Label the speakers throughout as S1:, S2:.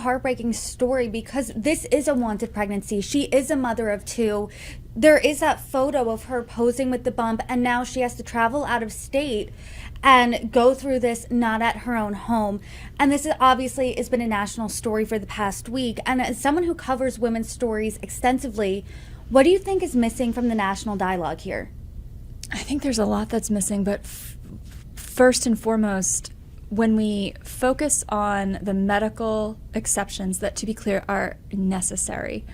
S1: heartbreaking story because this is a wanted pregnancy. She is a mother of two. There is that photo of her posing with the bump, and now she has to travel out of state and go through this not at her own home. And this is obviously has been a national story for the past week. And as someone who covers women's stories extensively, what do you think is missing from the national dialogue here?
S2: I think there's a lot that's missing, but first and foremost, when we focus on the medical exceptions that, to be clear, are necessary,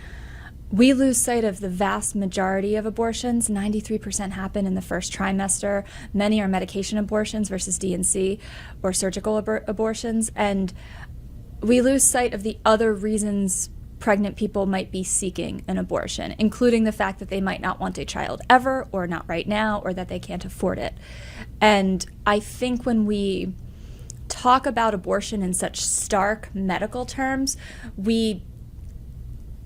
S2: we lose sight of the vast majority of abortions. 93% happen in the first trimester. Many are medication abortions versus D&C or surgical abortions. And we lose sight of the other reasons pregnant people might be seeking an abortion, including the fact that they might not want a child ever, or not right now, or that they can't afford it. And I think when we talk about abortion in such stark medical terms, we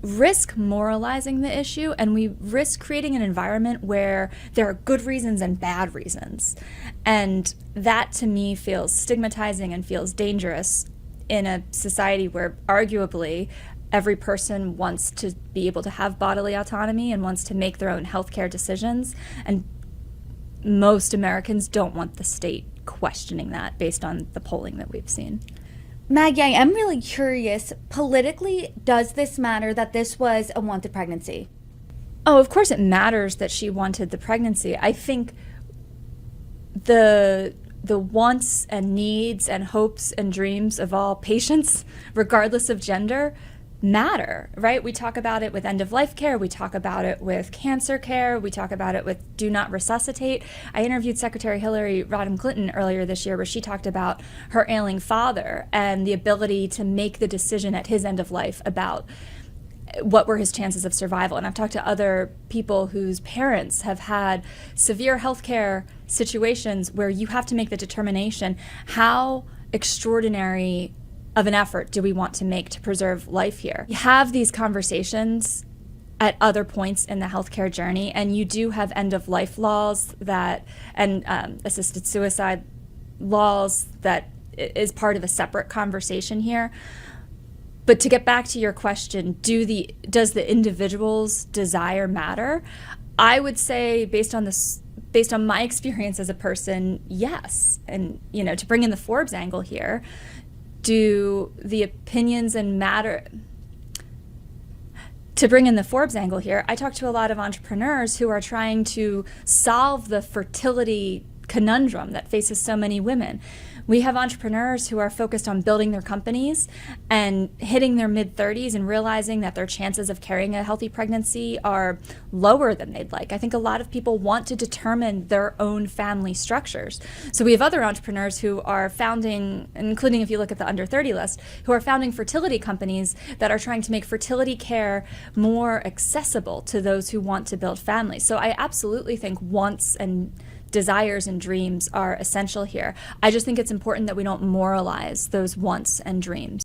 S2: risk moralizing the issue, and we risk creating an environment where there are good reasons and bad reasons. And that, to me, feels stigmatizing and feels dangerous in a society where arguably every person wants to be able to have bodily autonomy and wants to make their own healthcare decisions. And most Americans don't want the state questioning that based on the polling that we've seen.
S1: Maggie, I am really curious, politically, does this matter that this was a wanted pregnancy?
S2: Oh, of course it matters that she wanted the pregnancy. I think the wants and needs and hopes and dreams of all patients, regardless of gender, matter, right? We talk about it with end-of-life care. We talk about it with cancer care. We talk about it with do not resuscitate. I interviewed Secretary Hillary Rodham Clinton earlier this year where she talked about her ailing father and the ability to make the decision at his end of life about what were his chances of survival. And I've talked to other people whose parents have had severe healthcare situations where you have to make the determination, how extraordinary of an effort do we want to make to preserve life here? You have these conversations at other points in the healthcare journey, and you do have end-of-life laws that, and assisted suicide laws that is part of a separate conversation here. But to get back to your question, does the individual's desire matter? I would say, based on my experience as a person, yes. And to bring in the Forbes angle here, do the opinions and matter? To bring in the Forbes angle here, I talk to a lot of entrepreneurs who are trying to solve the fertility conundrum that faces so many women. We have entrepreneurs who are focused on building their companies and hitting their mid-30s and realizing that their chances of carrying a healthy pregnancy are lower than they'd like. I think a lot of people want to determine their own family structures. So we have other entrepreneurs who are founding, including if you look at the under 30 list, who are founding fertility companies that are trying to make fertility care more accessible to those who want to build families. So I absolutely think wants and desires and dreams are essential here. I just think it's important that we don't moralize those wants and dreams.